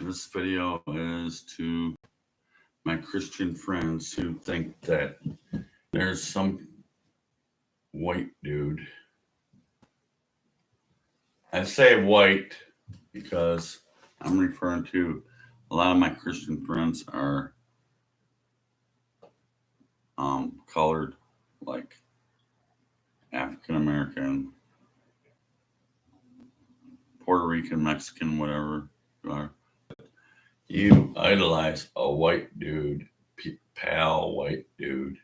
This video is to my Christian friends who think that there's some white dude. I say white because I'm referring to a lot of my Christian friends are colored, like African American, Puerto Rican, Mexican, whatever you are. You idolize a white dude, pale white dude,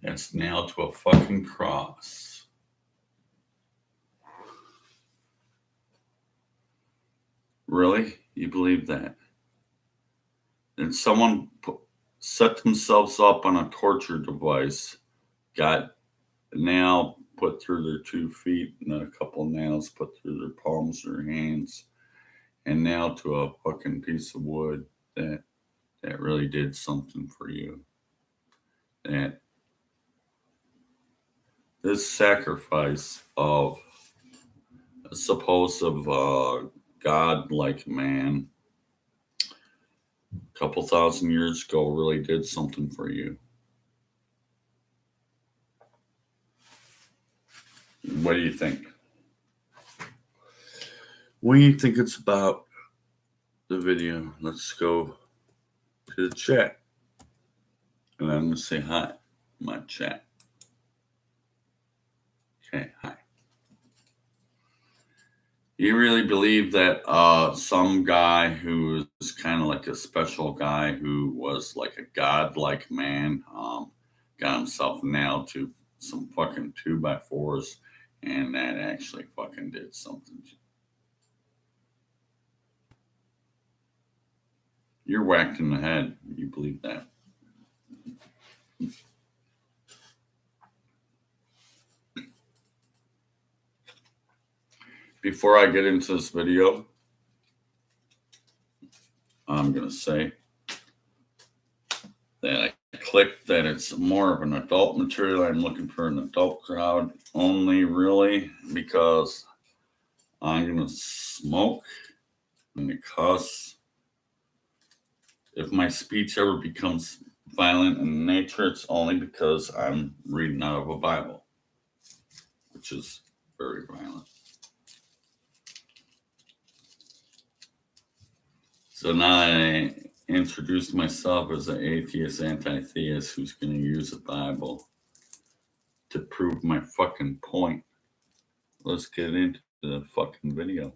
that's nailed to a fucking cross. Really? You believe that? And someone set themselves up on a torture device, got a nail put through their 2 feet, and then a couple nails put through their palms or hands, and nailed to a fucking piece of wood that really did something for you. That this sacrifice of a supposed God-like man a couple thousand years ago really did something for you. What do you think? What do you think it's about the video? Let's go to the chat. And I'm going to say hi, my chat. Okay, hi. You really believe that some guy who is kind of like a special guy who was like a godlike man got himself nailed to some fucking 2x4s and that actually fucking did something to you? You're whacked in the head. You believe that? Before I get into this video, I'm going to say that I clicked that it's more of an adult material. I'm looking for an adult crowd only, really, because I'm going to smoke and cuss. If my speech ever becomes violent in nature, it's only because I'm reading out of a Bible, which is very violent. So now I introduced myself as an atheist, anti-theist who's going to use the Bible to prove my fucking point. Let's get into the fucking video.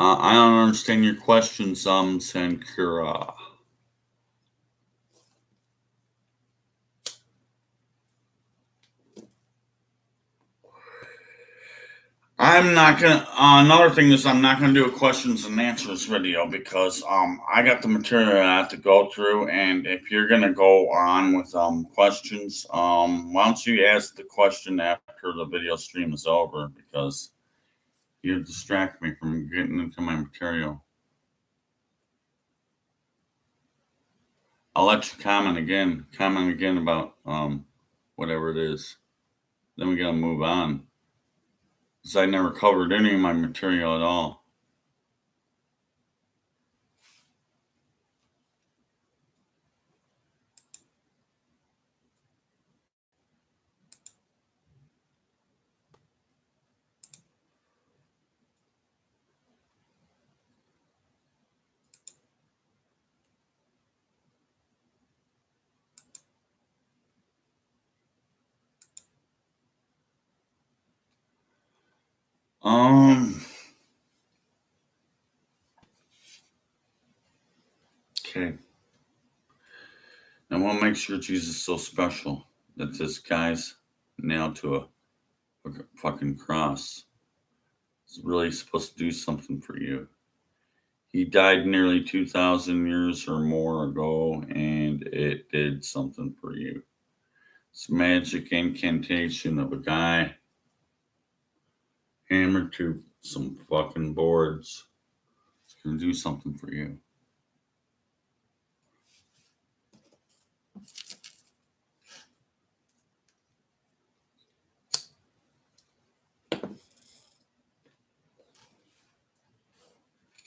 I don't understand your question, Sankura. I'm not gonna. Another thing is, I'm not gonna do a questions and answers video because I got the material I have to go through, and if you're gonna go on with questions, why don't you ask the question after the video stream is over, because you distract me from getting into my material. I'll let you comment again about whatever it is. Then we gotta move on, because I never covered any of my material at all. Okay. And what makes your Jesus so special that this guy's nailed to a fucking cross? It's really supposed to do something for you. He died nearly 2,000 years or more ago, and it did something for you. It's magic incantation of a guy hammered to some fucking boards. It's gonna do something for you.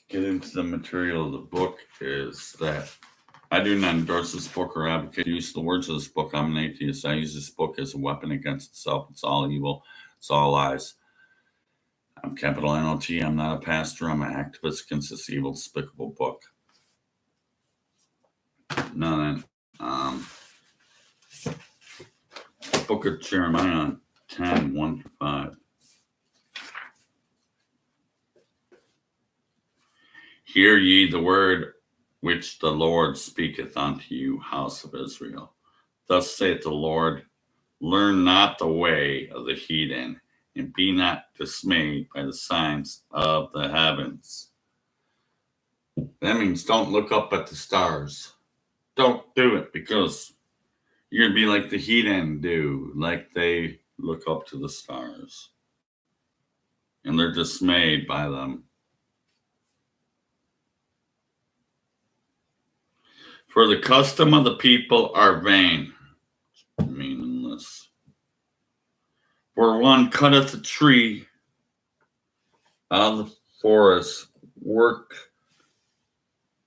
get into the material of the book is that I do not endorse this book or advocate use the words of this book. I'm an atheist. I use this book as a weapon against itself. It's all evil. It's all lies. I'm capital NOT. I'm not a pastor. I'm an activist against this evil, despicable book. Now then, Book of Jeremiah 10, 1 through 5. Hear ye the word which the Lord speaketh unto you, house of Israel. Thus saith the Lord, learn not the way of the heathen, and be not dismayed by the signs of the heavens. That means don't look up at the stars. Don't do it, because you're going to be like the heathen do, like they look up to the stars. And they're dismayed by them. For the custom of the people are vain, meaningless. For one cutteth a tree out of the forest, work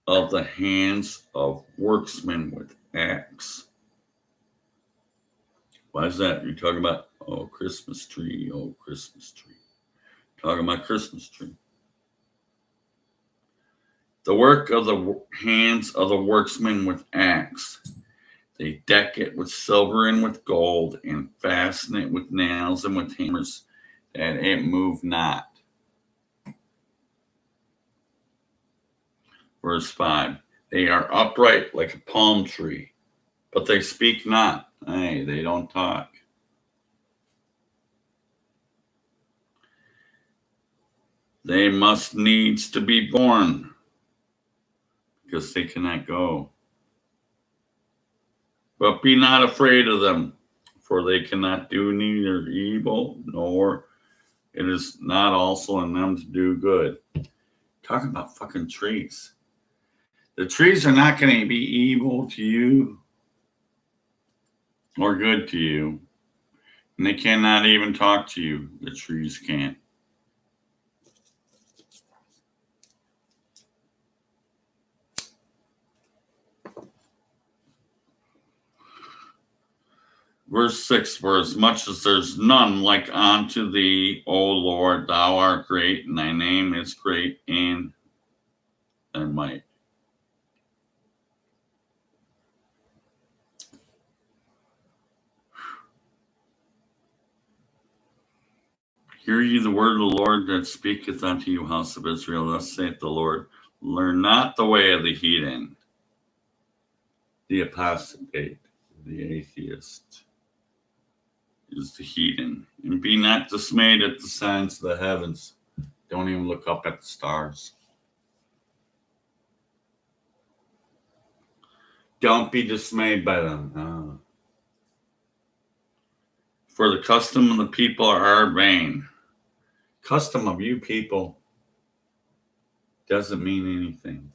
of the hands of workmen with axe. Why is that? You're talking about, oh, Christmas tree, oh, Christmas tree. Talking about Christmas tree. The work of the hands of the workmen with axe. They deck it with silver and with gold, and fasten it with nails and with hammers, that it move not. Verse 5. They are upright like a palm tree, but they speak not. Hey, they don't talk. They must needs to be born, because they cannot go. But be not afraid of them, for they cannot do neither evil, nor it is not also in them to do good. Talking about fucking trees. The trees are not going to be evil to you or good to you. And they cannot even talk to you. The trees can't. Verse 6, for as much as there's none like unto thee, O Lord, thou art great, and thy name is great in thy might. Hear ye the word of the Lord that speaketh unto you, house of Israel. Thus saith the Lord, learn not the way of the heathen, the apostate, the atheist, is the heathen, and be not dismayed at the signs of the heavens. Don't even look up at the stars. Don't be dismayed by them. For the custom of the people are vain. Custom of you people doesn't mean anything.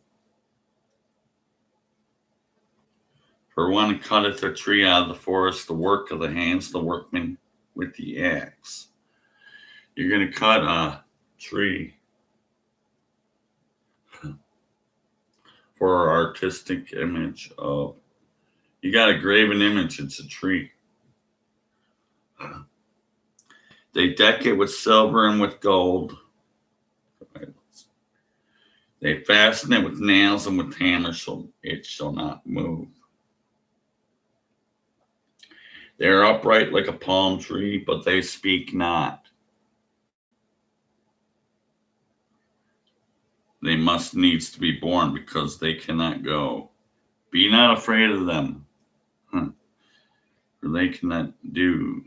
For one cutteth a tree out of the forest, the work of the hands, the workman with the axe. You're going to cut a tree for our artistic image of, you got a graven image, it's a tree. They deck it with silver and with gold. They fasten it with nails and with hammers, so it shall not move. They are upright like a palm tree, but they speak not. They must needs to be born, because they cannot go. Be not afraid of them, for they cannot do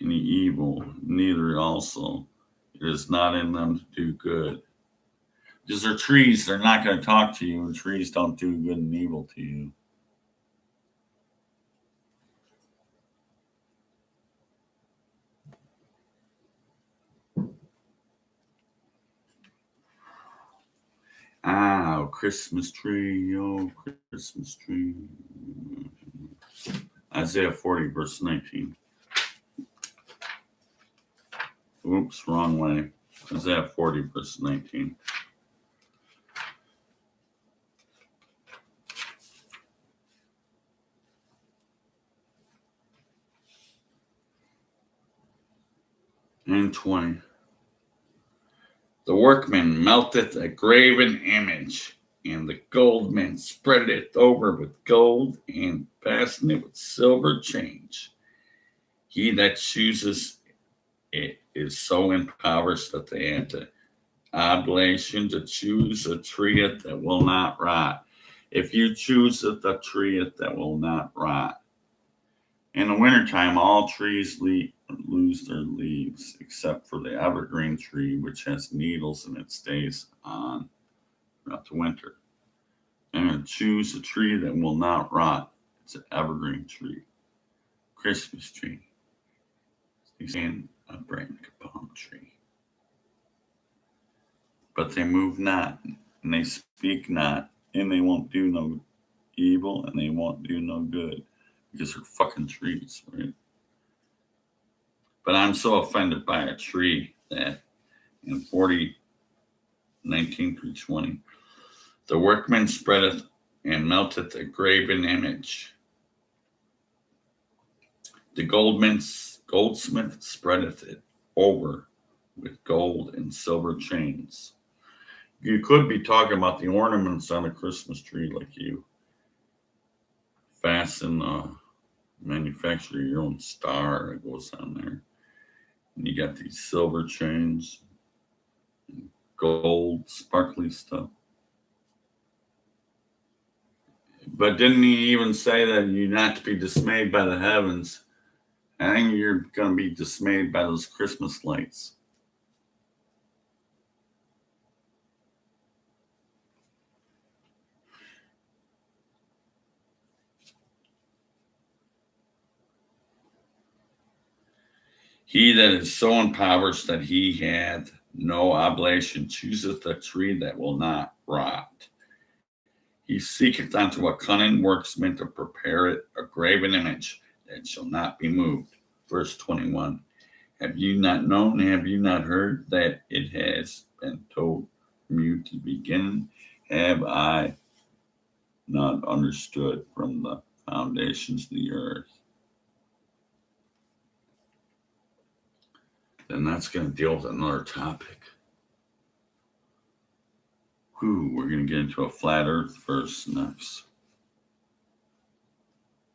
any evil, neither also it is not in them to do good. Because they're trees, they're not going to talk to you, and trees don't do good and evil to you. Oh, Christmas tree, oh, Christmas tree. Isaiah 40, verse 19. Oops, wrong way. Isaiah 40, verse 19. and 20. The workman melteth a graven image, and the goldman spread it over with gold, and fastened it with silver change. He that chooses it is so impoverished that they had to oblation to choose a tree that will not rot. If you choose a tree that will not rot. In the wintertime, all trees lose their leaves except for the evergreen tree, which has needles and it stays on throughout the winter. And choose a tree that will not rot. It's an evergreen tree. Christmas tree. And a brand palm tree. But they move not, and they speak not, and they won't do no evil, and they won't do no good, because they're fucking trees, right? But I'm so offended by a tree that in 19 through 20, the workman spreadeth and melteth a graven image. The goldsmith spreadeth it over with gold and silver chains. You could be talking about the ornaments on a Christmas tree, like you fasten, manufacture your own star that goes on there. And you got these silver chains, gold, sparkly stuff. But didn't he even say that you're not to be dismayed by the heavens? I think you're going to be dismayed by those Christmas lights. He that is so impoverished that he hath no oblation chooseth a tree that will not rot. He seeketh unto a cunning worksman to prepare it a graven image that shall not be moved. Verse 21. Have you not known, have you not heard that it has been told from you to begin? Have I not understood from the foundations of the earth? Then that's going to deal with another topic. We're going to get into a flat earth verse next.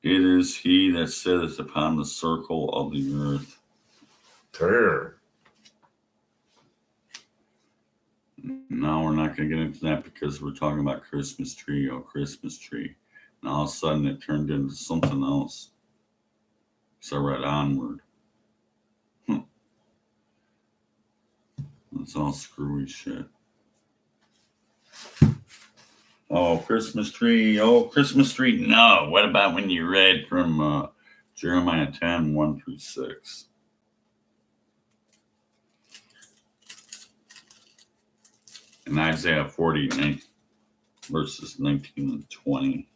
It is he that sitteth upon the circle of the earth. There. No, we're not going to get into that because we're talking about Christmas tree, Christmas tree. And all of a sudden it turned into something else. So I read onward. It's all screwy shit. Oh, Christmas tree. No. What about when you read from Jeremiah 10, 1 through 6? And Isaiah 40, verses 19 and 20.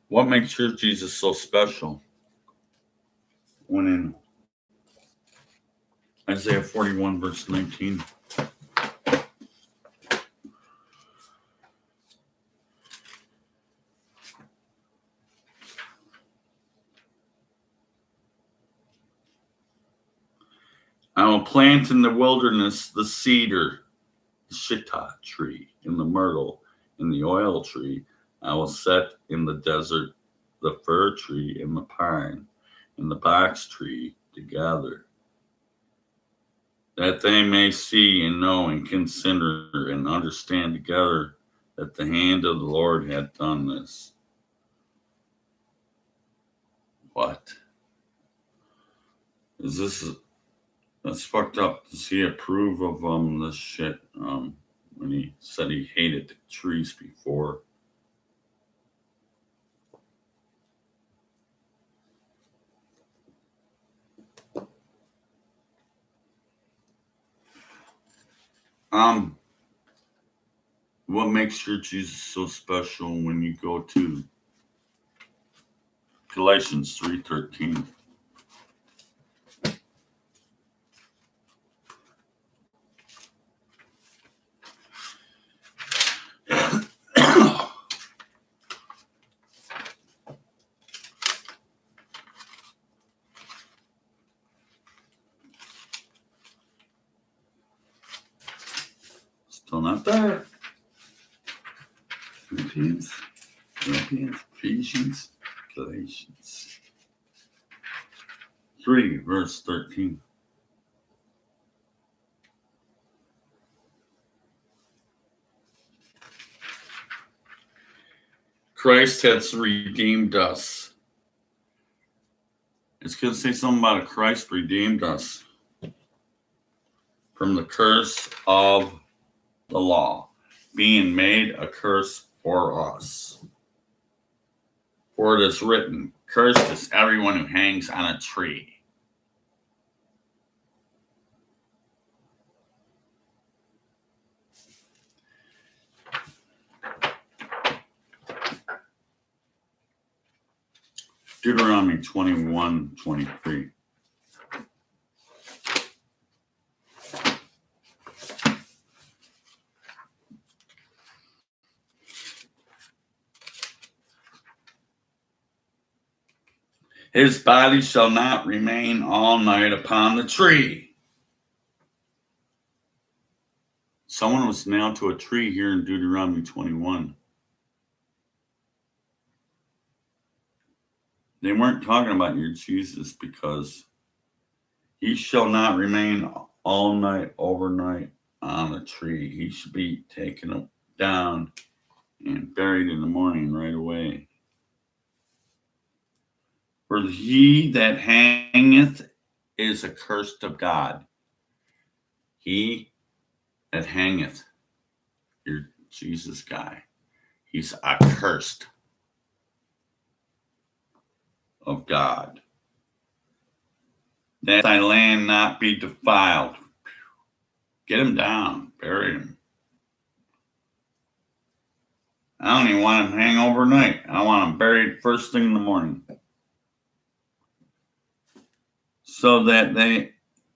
What makes your Jesus so special? When in Isaiah 41, verse 19. I will plant in the wilderness the cedar, the shittah tree, and the myrtle, and the oil tree. I will set in the desert the fir tree and the pine, and the box tree together, that they may see and know and consider and understand together that the hand of the Lord hath done this. What? Is this? That's fucked up. Does he approve of this shit? When he said he hated the trees before. What makes your Jesus so special when you go to Galatians 3:13? Still not there. Philippians, Ephesians, Galatians 3, verse 13. Christ has redeemed us. It's going to say something about Christ redeemed us from the curse of the law, being made a curse for us. For it is written, cursed is everyone who hangs on a tree. Deuteronomy 21:23. His body shall not remain all night upon the tree. Someone was nailed to a tree here in Deuteronomy 21. They weren't talking about your Jesus because he shall not remain all night, overnight on a tree. He should be taken down and buried in the morning right away. For he that hangeth is accursed of God. He that hangeth, your Jesus guy, he's accursed of God. That thy land not be defiled. Get him down, bury him. I don't even want him hang overnight. I want him buried first thing in the morning. So that thy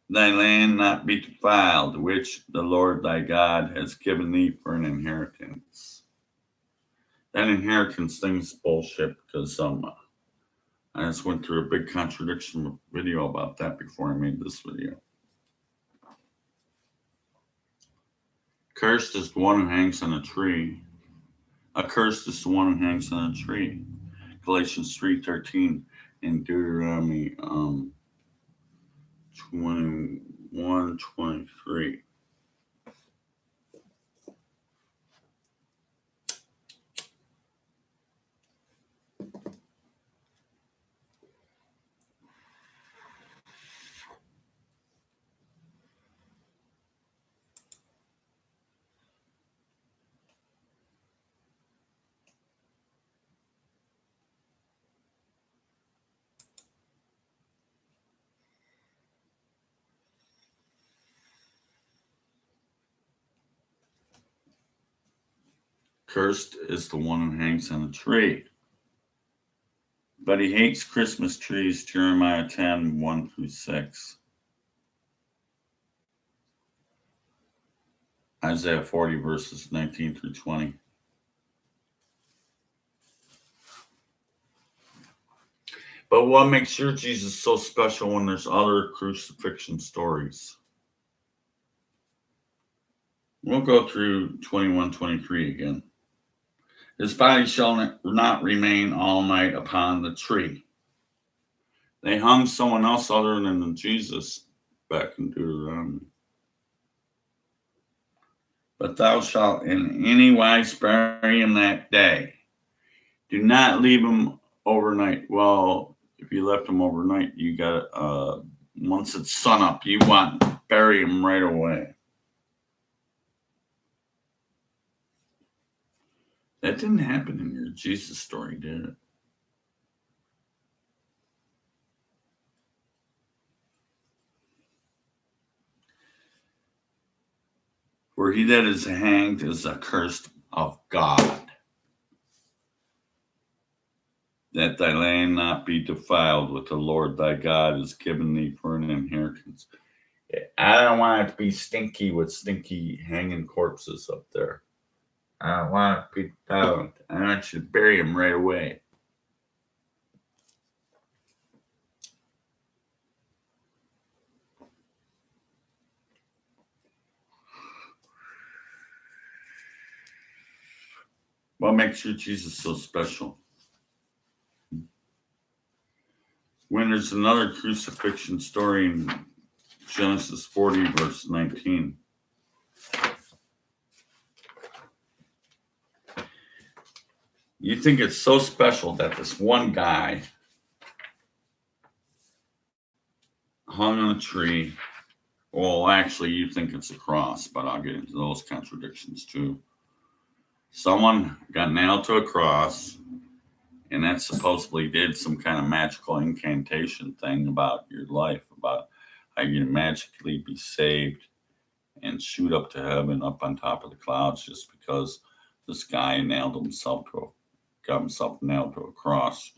land not be defiled, which the Lord thy God has given thee for an inheritance. That inheritance thing's bullshit because I just went through a big contradiction video about that before I made this video. Cursed is the one who hangs on a tree. Accursed is the one who hangs on a tree. Galatians 3:13 and Deuteronomy 21:23. Cursed is the one who hangs on a tree. But he hates Christmas trees, Jeremiah 10:1-6. Isaiah 40, verses 19-20. But what makes your Jesus so special when there's other crucifixion stories? We'll go through 21:23 again. His body shall not remain all night upon the tree. They hung someone else other than Jesus back in Deuteronomy. But thou shalt in any wise bury him that day. Do not leave him overnight. Well, if you left him overnight, you got once it's sun up, you want to bury him right away. That didn't happen in your Jesus story, did it? For he that is hanged is accursed of God, that thy land not be defiled with the Lord thy God is given thee for an inheritance. I don't want it to be stinky with stinky hanging corpses up there. I don't want it to be defiled. I want you to bury them right away. What makes your Jesus so special? When there's another crucifixion story in Genesis 40, verse 19. You think it's so special that this one guy hung on a tree. Well, actually, you think it's a cross, but I'll get into those contradictions too. Someone got nailed to a cross, and that supposedly did some kind of magical incantation thing about your life, about how you magically be saved and shoot up to heaven, up on top of the clouds, just because this guy got himself nailed to a cross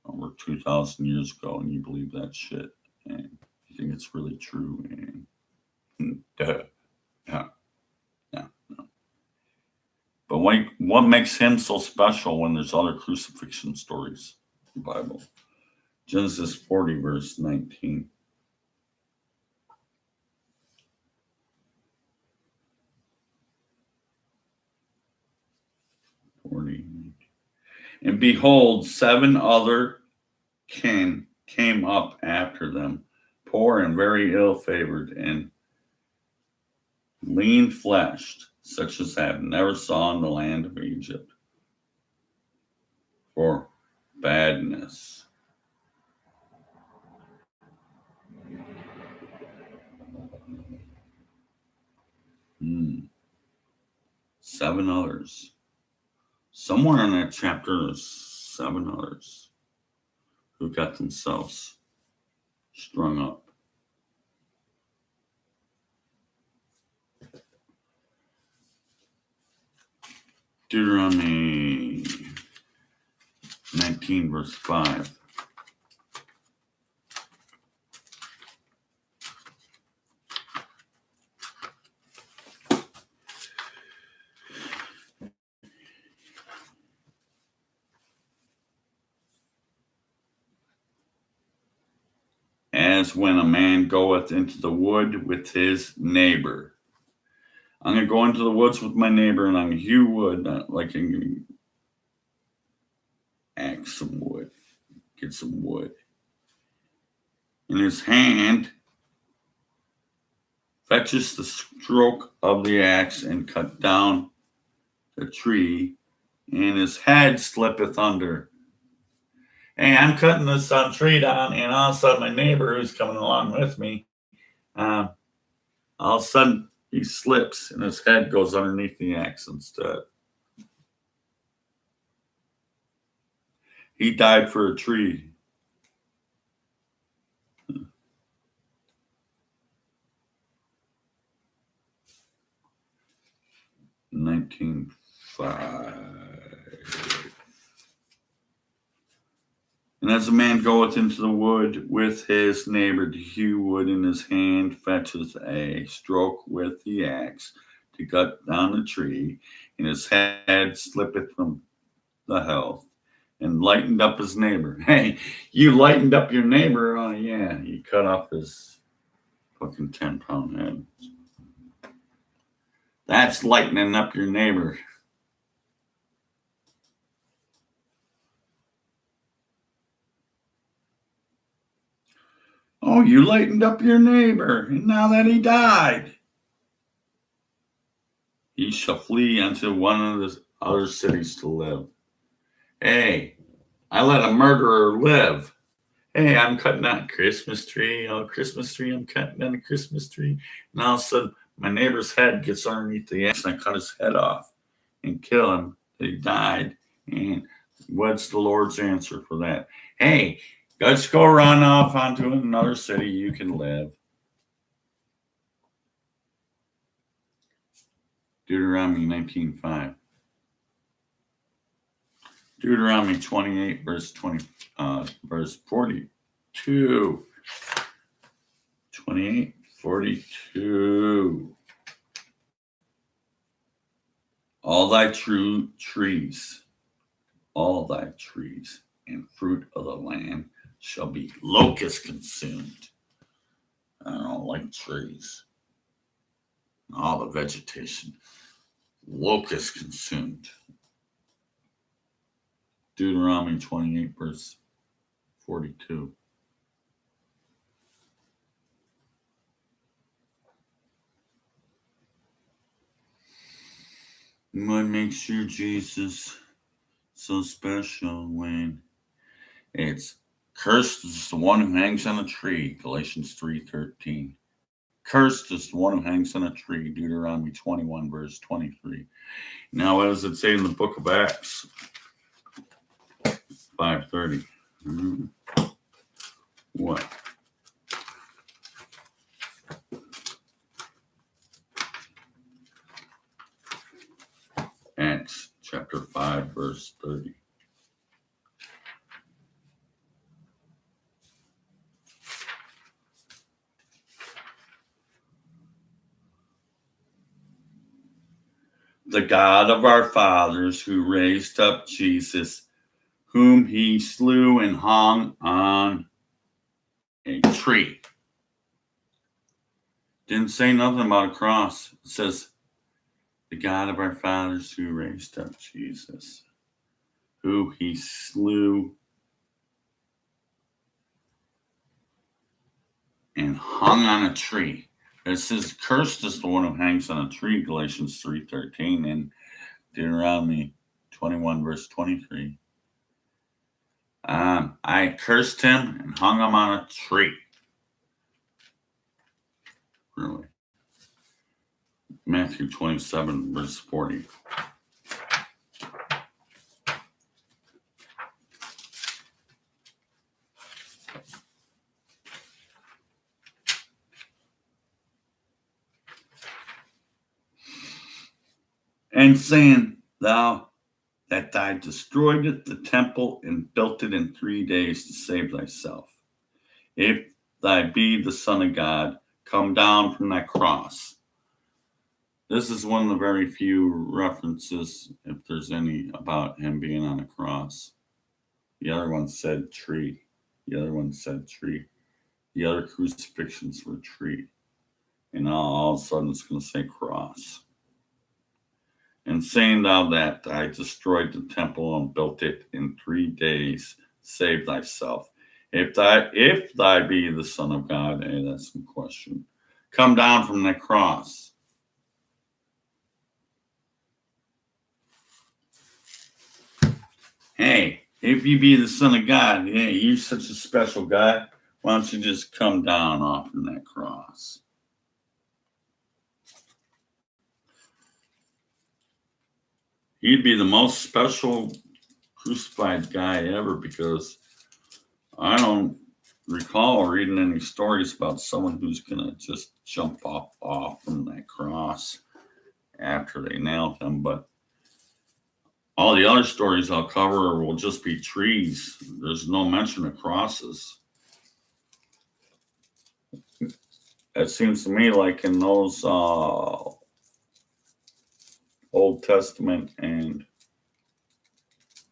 over 2,000 years ago, and you believe that shit, and you think it's really true, and duh. Yeah. No. But what makes him so special when there's other crucifixion stories in the Bible? Genesis 40, verse 19. And behold, 7 other kin came up after them, poor and very ill-favored, and lean-fleshed, such as I have never saw in the land of Egypt, for badness. Hmm. 7 others. Somewhere in that chapter is 7 others who got themselves strung up. Deuteronomy 19, verse 5. As when a man goeth into the wood with his neighbor. I'm going to go into the woods with my neighbor and I'm going to hew wood, like I'm going to axe some wood, get some wood. In his hand fetches the stroke of the axe and cut down the tree, and his head slippeth under. Hey, I'm cutting this tree down, and all of a sudden my neighbor who's coming along with me, all of a sudden he slips and his head goes underneath the axe instead. He died for a tree. In 1905. And as a man goeth into the wood with his neighbor to hew wood, in his hand fetches a stroke with the axe to cut down the tree, and his head slippeth from the health, and lightened up his neighbor. Hey, you lightened up your neighbor? Oh, yeah, you cut off his fucking 10-pound head. That's lightening up your neighbor. Oh, you lightened up your neighbor, and now that he died, he shall flee unto one of the other cities to live. Hey, I let a murderer live. Hey, I'm cutting down a Christmas tree. Oh, Christmas tree, I'm cutting down a Christmas tree. And all of a sudden, my neighbor's head gets underneath the axe, and I cut his head off and kill him. He died. And what's the Lord's answer for that? Hey, let's go run off onto another city you can live. Deuteronomy 19:5. Deuteronomy 28, verse 42. 28, 42. All thy trees and fruit of the land shall be locust consumed. I don't like trees. All the vegetation, locust consumed. Deuteronomy 28, verse 42. What makes you Jesus so special when it's cursed is the one who hangs on a tree, Galatians 3:13. Cursed is the one who hangs on a tree, Deuteronomy 21, verse 23. Now, what does it say in the book of Acts 5:30? What? Acts chapter 5, verse 30. The God of our fathers who raised up Jesus, whom he slew and hung on a tree. Didn't say nothing about a cross. It says, the God of our fathers who raised up Jesus, who he slew and hung on a tree. It says, cursed is the one who hangs on a tree, Galatians 3:13, and Deuteronomy 21, verse 23. I cursed him and hung him on a tree. Really. Matthew 27, verse 40. And saying, thou that thou destroyed the temple and built it in 3 days to save thyself. If thou be the Son of God, come down from that cross. This is one of the very few references, if there's any, about him being on a cross. The other one said tree. The other crucifixions were tree. And now all of a sudden it's going to say cross. And saying thou that I destroyed the temple and built it in 3 days, save thyself. If thy be the Son of God, hey, that's some question. Come down from that cross. Hey, if you be the Son of God, hey, you're such a special guy. Why don't you just come down off from that cross? He'd be the most special crucified guy ever, because I don't recall reading any stories about someone who's going to just jump off from that cross after they nailed him. But all the other stories I'll cover will just be trees. There's no mention of crosses. It seems to me like in those Old Testament and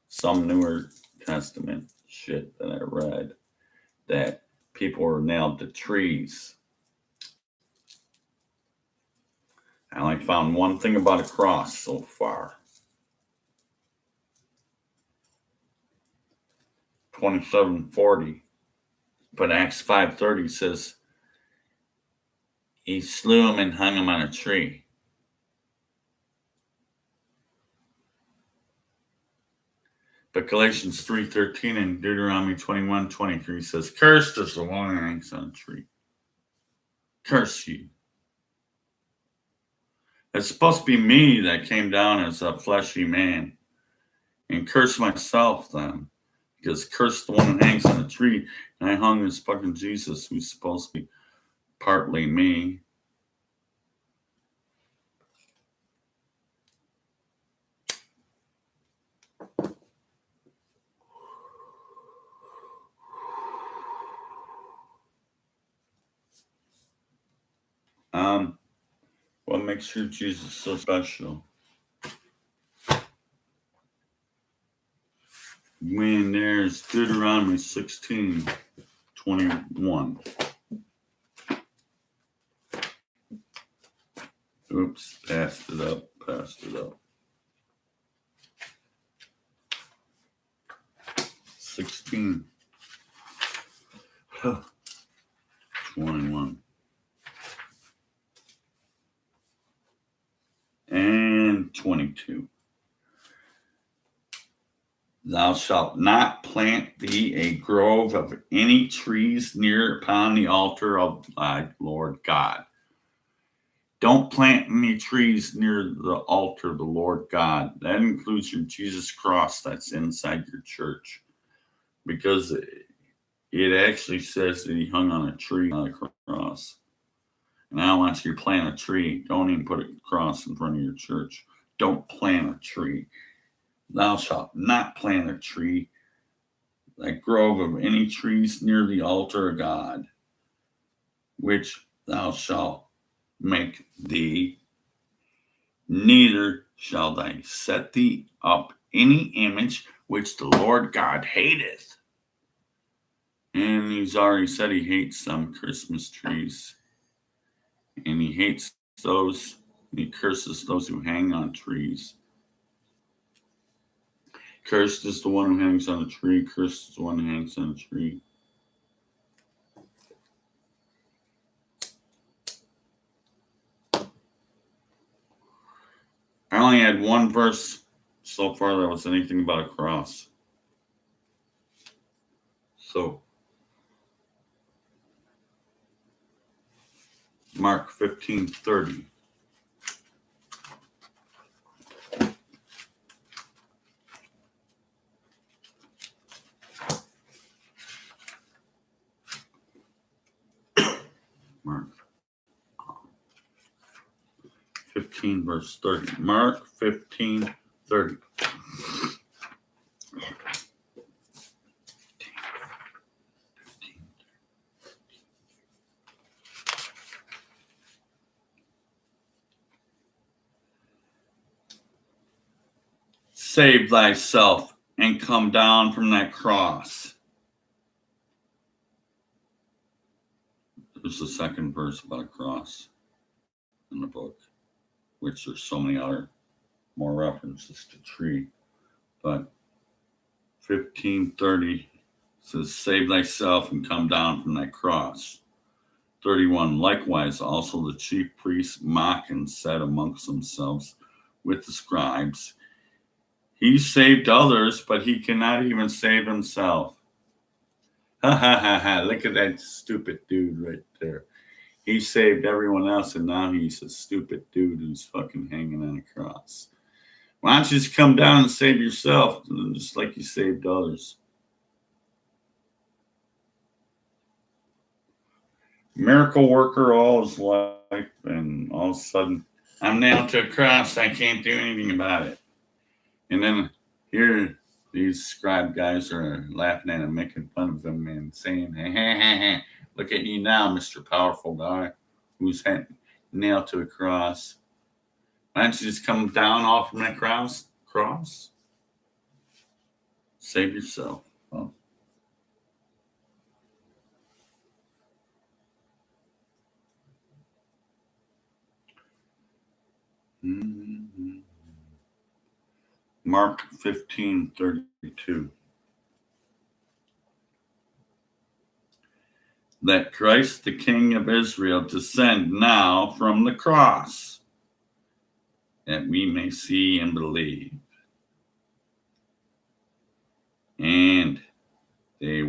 some Newer Testament shit that I read, that people were nailed to trees. I only found one thing about a cross so far. 27:40. But Acts 5:30 says he slew him and hung him on a tree. But Galatians 3:13 and Deuteronomy 21:23 says, cursed is the one who hangs on a tree. Curse you. It's supposed to be me that came down as a fleshy man, and curse myself then. Because curse the one who hangs on a tree, and I hung this fucking Jesus who's supposed to be partly me. What makes your Jesus so special? When there's Deuteronomy 16:21. Oops, passed it up. 16, 21. And 22. Thou shalt not plant thee a grove of any trees near upon the altar of thy Lord God. Don't plant any trees near the altar of the Lord God. That includes your Jesus cross that's inside your church. Because it actually says that he hung on a tree on a cross. And I want you to plant a tree. Don't even put a cross in front of your church. Don't plant a tree. Thou shalt not plant a tree, that grove of any trees near the altar of God, which thou shalt make thee, neither shall thou set thee up any image which the Lord God hateth. And he's already said he hates some Christmas trees. And he hates those, and he curses those who hang on trees. Cursed is the one who hangs on a tree. Cursed is the one who hangs on a tree. I only had one verse so far that was anything about a cross. So, Mark 15:30. Mark 15 verse 30. Mark 15:30. Save thyself and come down from that cross. There's the second verse about a cross in the book, which there's so many other more references to tree. But 15:30 says, save thyself and come down from that cross. 31, likewise also the chief priests mocked and said amongst themselves with the scribes, he saved others, but he cannot even save himself. Ha ha ha ha, look at that stupid dude right there. He saved everyone else, and now he's a stupid dude who's fucking hanging on a cross. Why don't you just come down and save yourself, just like you saved others? Miracle worker all his life, and all of a sudden, I'm nailed to a cross. I can't do anything about it. And then here, these scribe guys are laughing at him, making fun of him, and saying, hey, look at you now, Mr. Powerful Guy, who's nailed to a cross. Why don't you just come down off from that cross? Save yourself. Well, Mark 15:32. That Christ, the King of Israel, descend now from the cross, that we may see and believe. And they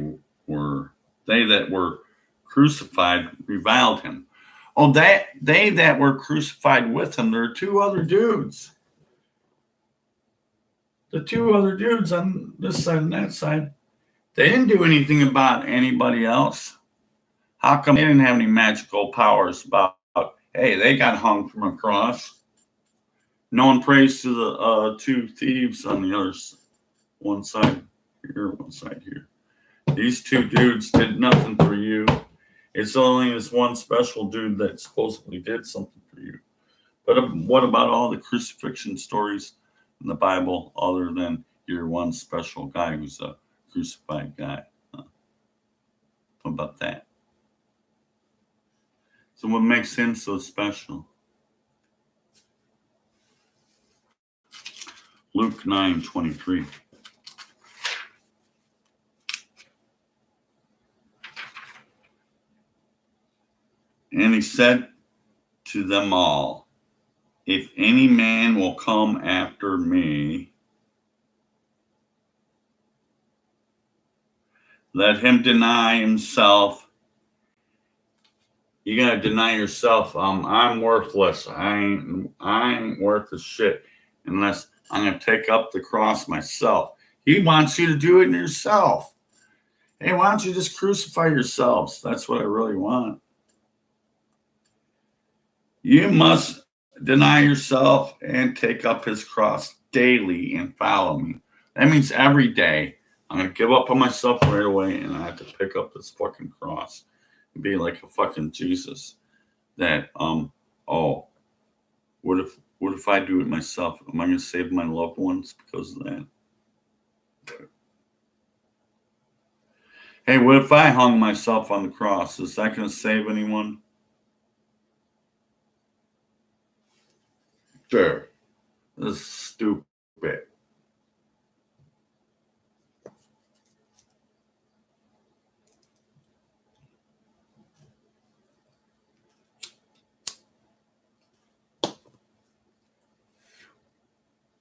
that were crucified reviled him. Oh, they that were crucified with him, there are two other dudes. The two other dudes on this side and that side, they didn't do anything about anybody else. How come they didn't have any magical powers about, hey, they got hung from a cross? No one prays to the two thieves on the other one side here, one side here. These two dudes did nothing for you. It's only this one special dude that supposedly did something for you. But what about all the crucifixion stories in the Bible other than your one special guy who's a crucified guy? What about that? So what makes him so special? Luke 9:23. And he said to them all, if any man will come after me, let him deny himself. You gotta deny yourself. I'm worthless. I ain't worth a shit unless I'm gonna take up the cross myself. He wants you to do it yourself. Hey, why don't you just crucify yourselves? That's what I really want. You must deny yourself and take up his cross daily and follow me. That means every day I'm going to give up on myself right away and I have to pick up this fucking cross and be like a fucking Jesus. That, what if I do it myself? Am I going to save my loved ones because of that? Hey, what if I hung myself on the cross? Is that going to save anyone? Sure. This is stupid.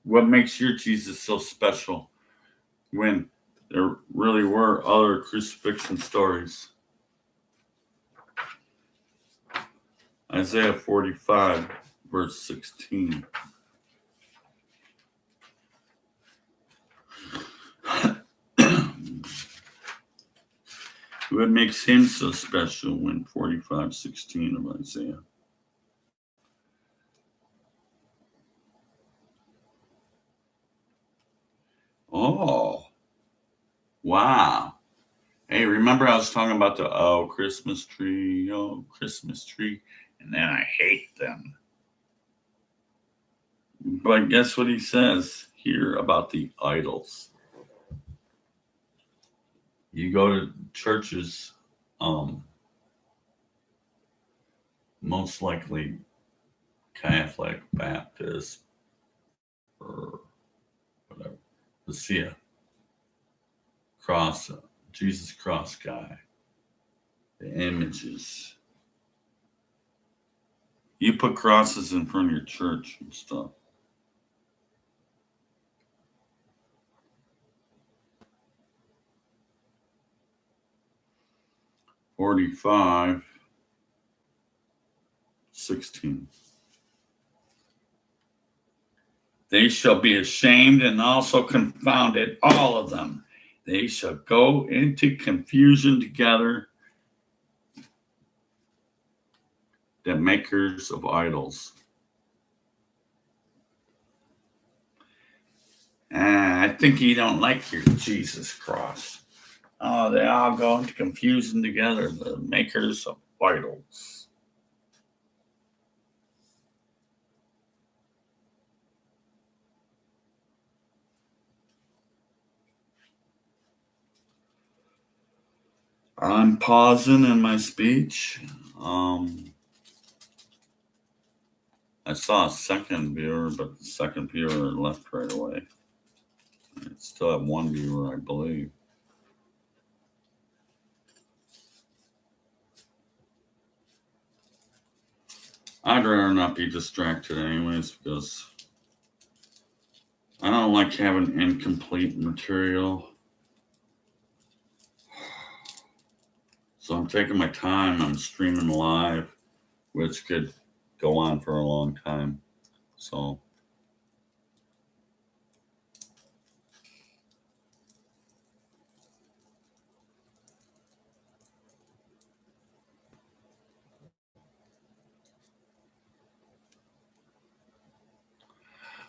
What makes your Jesus so special when there really were other crucifixion stories? Isaiah 45, verse 16. What makes him so special when 45:16 of Isaiah? Oh, wow. Hey, remember I was talking about the Christmas tree, and then I hate them. But guess what he says here about the idols? You go to churches, most likely Catholic, Baptist, or whatever. To see a cross, Jesus cross guy, the images. You put crosses in front of your church and stuff. (45:16). They shall be ashamed and also confounded, all of them. They shall go into confusion together, the makers of idols. I think you don't like your Jesus cross. Oh, they all go into confusion together, the makers of idols. I'm pausing in my speech. I saw a second viewer, but the second viewer left right away. I still have one viewer, I believe. I'd rather not be distracted anyways, because I don't like having incomplete material. So I'm taking my time. I'm streaming live, which could go on for a long time. So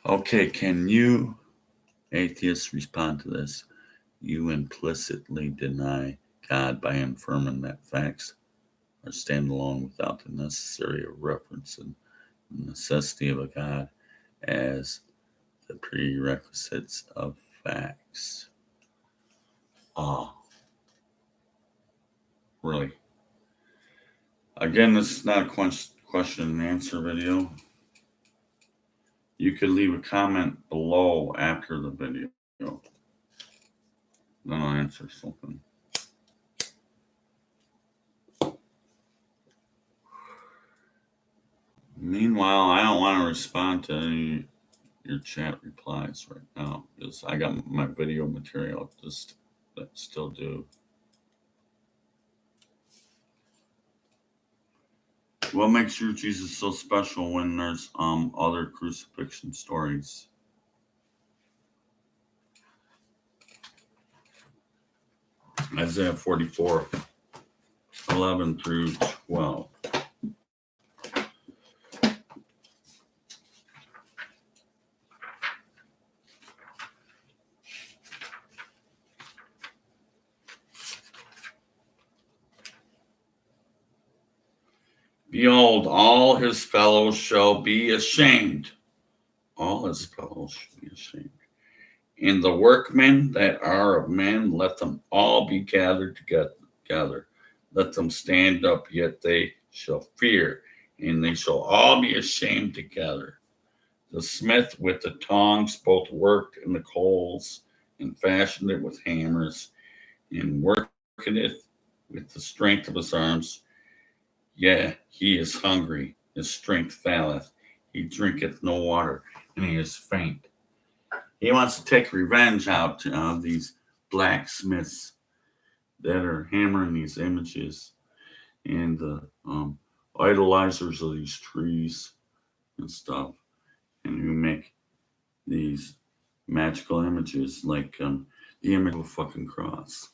okay, can you, atheists, respond to this? You implicitly deny God by affirming that facts or stand alone without the necessary reverence and the necessity of a God as the prerequisites of facts. Really. Again, this is not a question and answer video. You could leave a comment below after the video. Then I'll answer something. Meanwhile, I don't want to respond to any of your chat replies right now because I got my video material just that still do. What makes your Jesus so special when there's other crucifixion stories? Isaiah 44, 11 through 12. Behold, all his fellows shall be ashamed. All his fellows shall be ashamed. And the workmen that are of men, let them all be gathered together. Let them stand up, yet they shall fear, and they shall all be ashamed together. The smith with the tongs both worked in the coals, and fashioned it with hammers, and worked it with the strength of his arms. Yeah, he is hungry, his strength faileth. He drinketh no water, and he is faint. He wants to take revenge out of these blacksmiths that are hammering these images and the idolizers of these trees and stuff, and who make these magical images like the image of a fucking cross.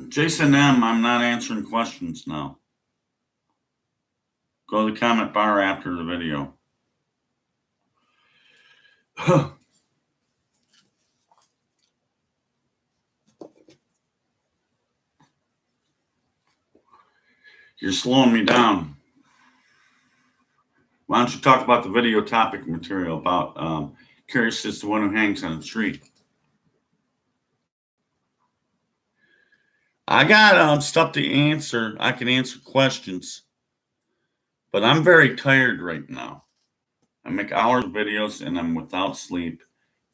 Jason M, I'm not answering questions now. Go to the comment bar after the video. You're slowing me down. Why don't you talk about the video topic material about curious as to one who hangs on a tree? I got stuff to answer. I can answer questions, but I'm very tired right now. I make hours of videos and I'm without sleep,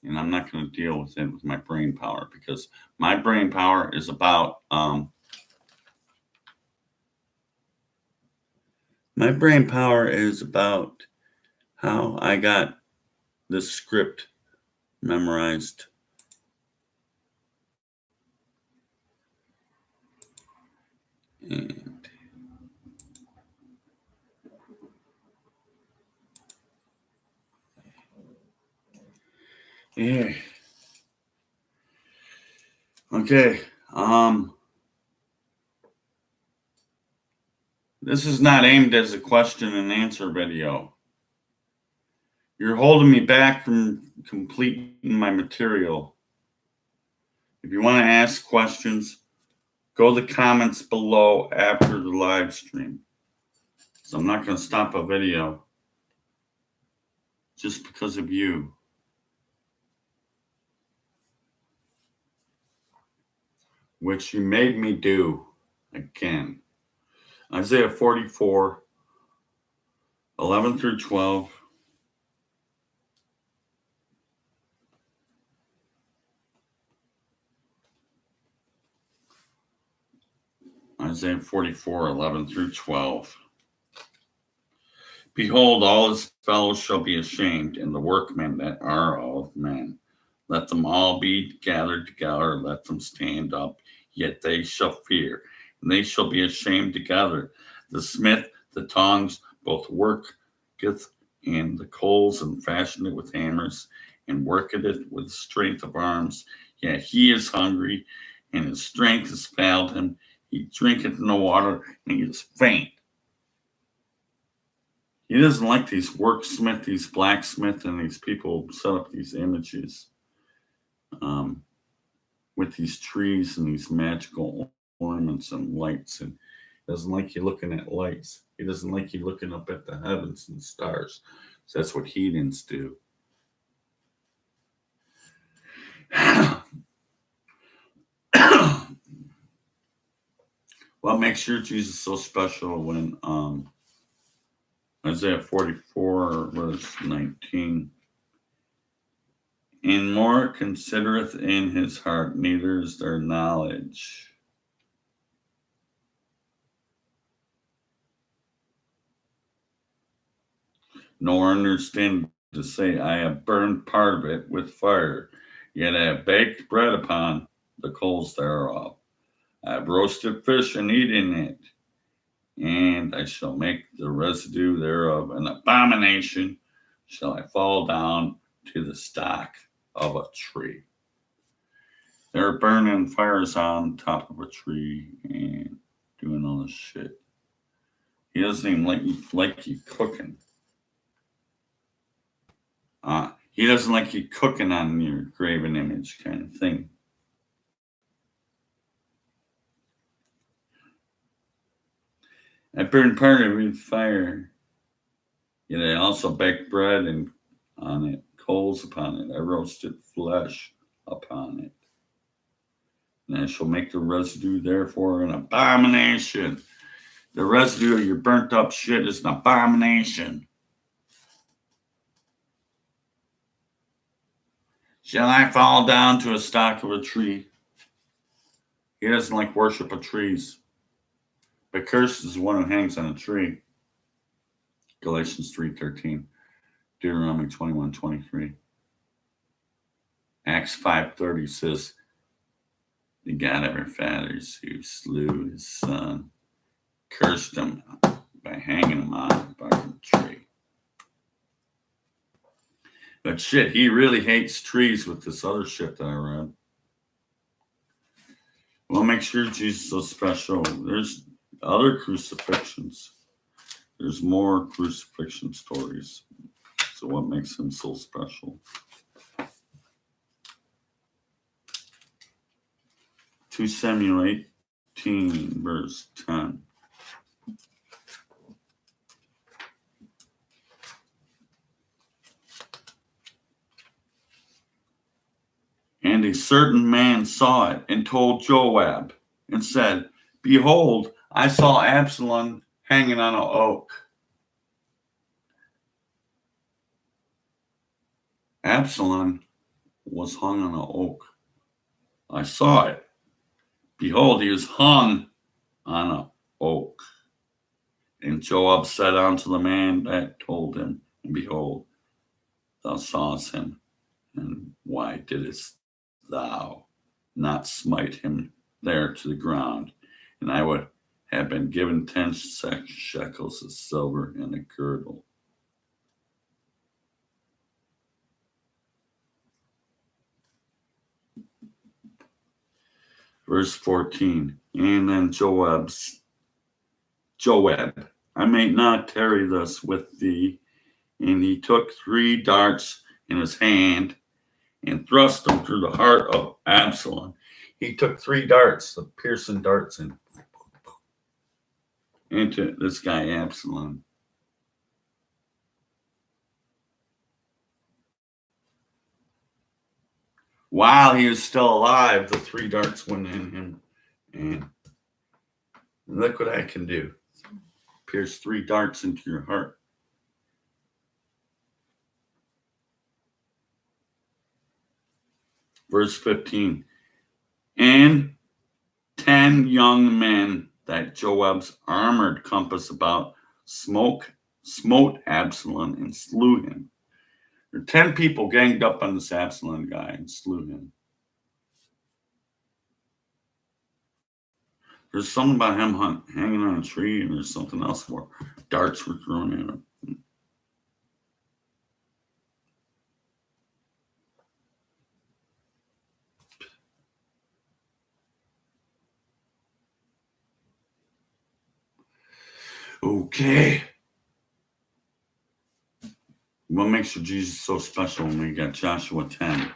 and I'm not going to deal with it with my brain power because my brain power is about how I got this script memorized. And yeah. Okay. This is not aimed as a question and answer video. You're holding me back from completing my material. If you want to ask questions, go to the comments below after the live stream. So I'm not going to stop a video just because of you. Which you made me do again. Isaiah 44, 11 through 12. Isaiah 44, 11 through 12. Behold, all his fellows shall be ashamed, and the workmen that are of men. Let them all be gathered together, let them stand up, yet they shall fear, and they shall be ashamed together. The smith, the tongs, both worketh in the coals, and fashion it with hammers, and worketh it with strength of arms. Yet he is hungry, and his strength has failed him. He drinketh no water, and he is faint. He doesn't like these worksmith, these blacksmith, and these people set up these images um, with these trees and these magical ornaments and lights. And he doesn't like you looking at lights. He doesn't like you looking up at the heavens and stars. So that's what heathens do. What makes your Jesus so special when Isaiah 44 verse 19, and more considereth in his heart, neither is there knowledge. Nor understand to say, I have burned part of it with fire, yet I have baked bread upon the coals thereof. I have roasted fish and eaten it, and I shall make the residue thereof an abomination, shall I fall down to the stock of a tree. They're burning fires on top of a tree and doing all this shit. He doesn't even like you cooking. He doesn't like you cooking on your graven image kind of thing. I burned part of it with fire. Yet I also baked bread and on it, coals upon it. I roasted flesh upon it. And I shall make the residue therefore an abomination. The residue of your burnt up shit is an abomination. Shall I fall down to a stock of a tree? He doesn't like worship of trees. But cursed is the one who hangs on a tree. Galatians 3:13. Deuteronomy 21:23. Acts 5:30 says, the God of our fathers who slew his son, cursed him by hanging him on a fucking tree. But shit, he really hates trees with this other shit that I read. What makes your Jesus so special? There's other crucifixions. There's more crucifixion stories. So what makes him so special? 2 Samuel 18, verse 10. And a certain man saw it and told Joab and said, behold, I saw Absalom hanging on an oak. Absalom was hung on an oak. I saw it. Behold, he was hung on an oak. And Joab said unto the man that told him, and behold, thou sawest him, and why didst thou not smite him there to the ground? And I would have been given 10 shekels of silver and a girdle. Verse 14. And then Joab, I may not tarry thus with thee. And he took 3 darts in his hand and thrust them through the heart of Absalom. He took 3 darts, the piercing darts, and into this guy Absalom. While he was still alive, the 3 darts went in him. And look what I can do. Pierce 3 darts into your heart. Verse 15. And 10 young men that Joab's armored compass about smote Absalom and slew him. There 10 people ganged up on this Absalom guy and slew him. There's something about him hanging on a tree, and there's something else where darts were thrown at him. Okay. What makes your Jesus so special? When we got Joshua 10.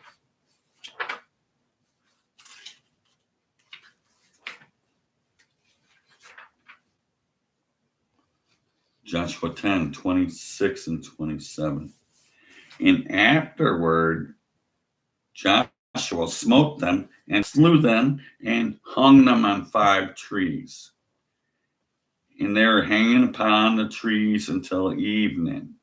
Joshua 10, 26 and 27. And afterward, Joshua smote them and slew them and hung them on 5 trees. And they were hanging upon the trees until evening.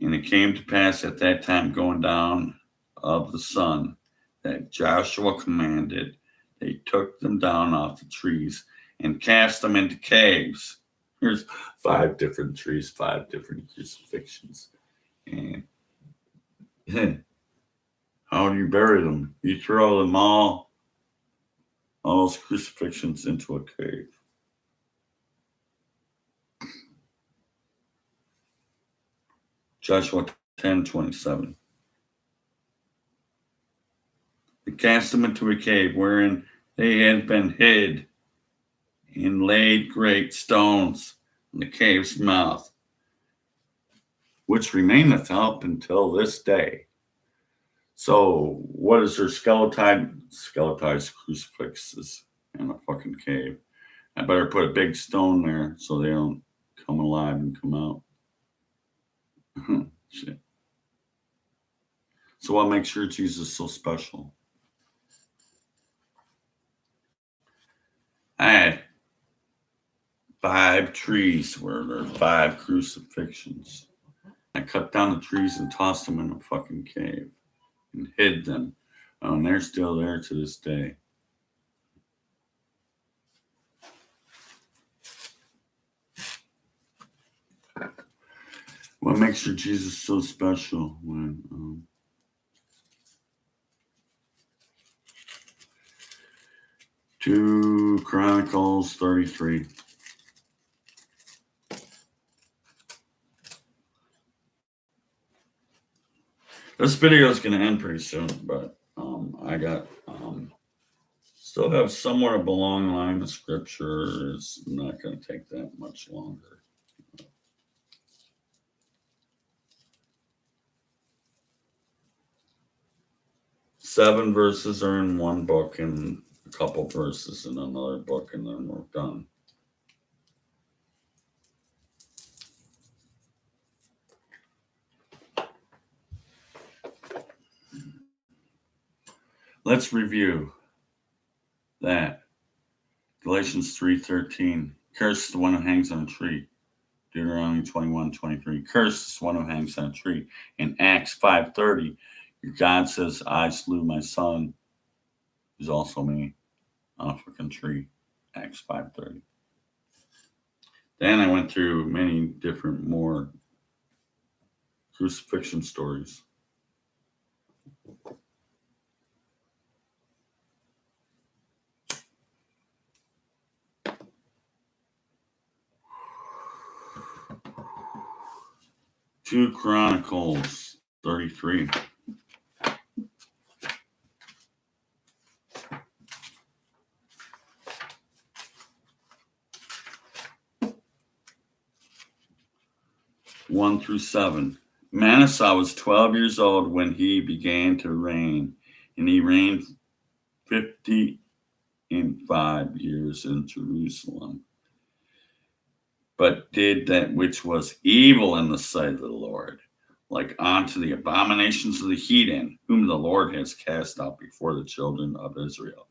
And it came to pass at that time, going down of the sun, that Joshua commanded, they took them down off the trees and cast them into caves. Here's 5 different trees, 5 different crucifixions. And how do you bury them? You throw them all those crucifixions into a cave. Joshua 10:27. They cast them into a cave wherein they had been hid, and laid great stones in the cave's mouth, which remaineth up until this day. So, what is their skeletized crucifixes in a fucking cave? I better put a big stone there so they don't come alive and come out. Shit. So, what makes your Jesus so special? I had 5 trees where there are 5 crucifixions. I cut down the trees and tossed them in a fucking cave and hid them. Oh, and they're still there to this day. What makes your Jesus so special? When 2 Chronicles 33. This video is going to end pretty soon, but I got still have somewhat of a long line of scripture. It's not going to take that much longer. Seven verses are in one book and a couple verses in another book, and then we're done. Let's review that. Galatians 3:13. Curse the one who hangs on a tree. Deuteronomy 21:23. Curse the one who hangs on a tree. In Acts 5:30, God says, I slew my son, who's also me, on a fucking tree. Acts 5:30. Then I went through many different more crucifixion stories. Two Chronicles 33. One through 7. Manasseh was 12 years old when he began to reign, and he reigned 55 years in Jerusalem, but did that which was evil in the sight of the Lord, like unto the abominations of the heathen, whom the Lord has cast out before the children of Israel.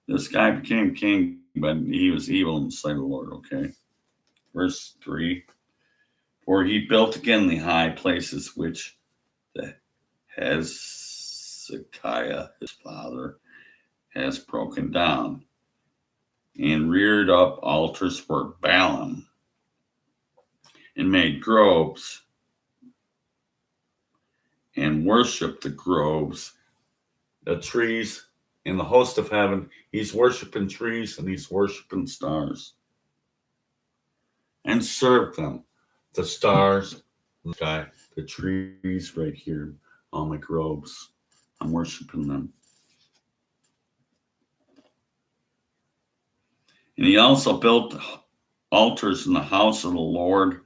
This guy became king, but he was evil in the sight of the Lord, okay? Verse 3. For he built again the high places which the Hezekiah, his father, has broken down, and reared up altars for Baalim, and made groves, and worshiped the groves, the trees, in the host of heaven. He's worshiping trees and he's worshiping stars, and served them. The stars, the sky, the trees right here, all my groves. I'm worshiping them. And he also built altars in the house of the Lord,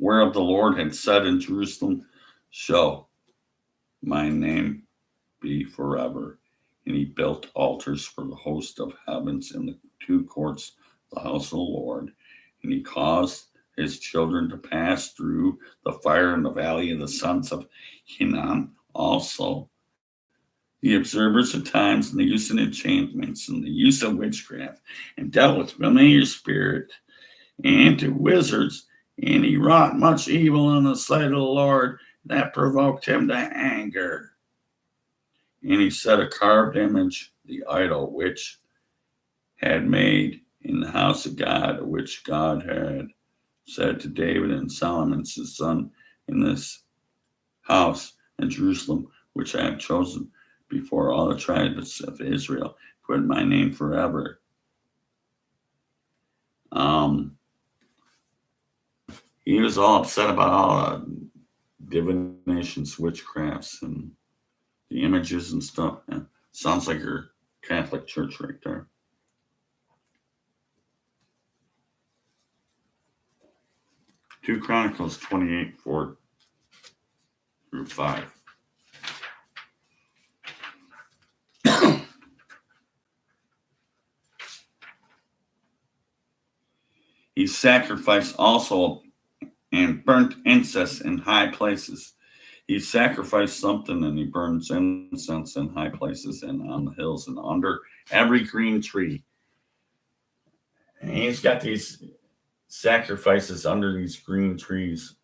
whereof the Lord had said in Jerusalem, shall my name be forever. And he built altars for the host of heavens in the two courts of the house of the Lord. And he caused his children to pass through the fire in the valley of the sons of Hinnom also. The observers of times and the use of enchantments and the use of witchcraft, and dealt with familiar spirit and to wizards, and he wrought much evil in the sight of the Lord that provoked him to anger. And he set a carved image, the idol which had made in the house of God, which God had said to David and Solomon his son, in this house in Jerusalem, which I have chosen before all the tribes of Israel, put my name forever. He was all upset about all divinations, witchcrafts, and the images and stuff. Yeah. Sounds like your Catholic Church right there. Two Chronicles 28, 4 through 5. He sacrificed also and burnt incense in high places. He sacrificed something and he burns incense in high places and on the hills and under every green tree. And he's got these sacrifices under these green trees.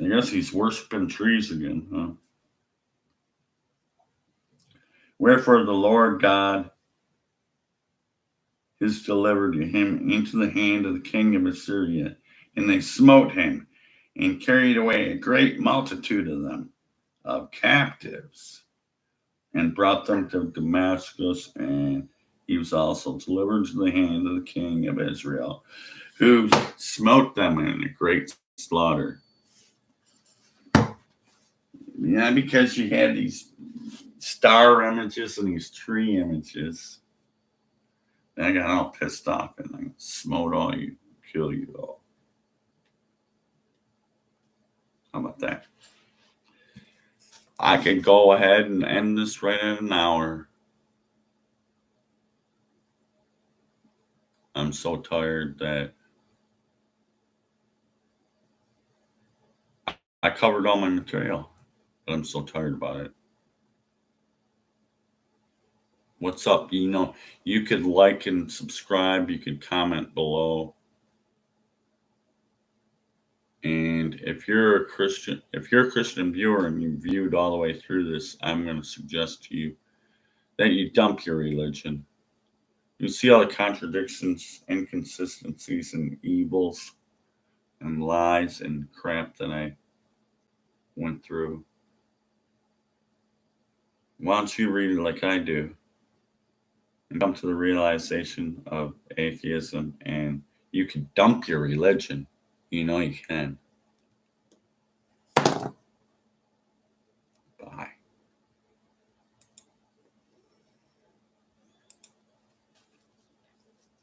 I guess he's worshiping trees again, huh? Wherefore the Lord God is delivered him into the hand of the king of Assyria, and they smote him and carried away a great multitude of them, of captives, and brought them to Damascus, and he was also delivered to the hand of the king of Israel, who smote them in a great slaughter. Yeah, because you had these star images and these tree images. And I got all pissed off and I smote all you, kill you all. How about that? I could go ahead and end this right at an hour. I'm so tired that I covered all my material, but I'm so tired about it. What's up? You know, you could like and subscribe. You could comment below. And if you're a Christian viewer and you viewed all the way through this, I'm going to suggest to you that you dump your religion. You see all the contradictions, inconsistencies, and evils and lies and crap that I went through. Why don't you read it like I do and come to the realization of atheism, and you can dump your religion. You know you can.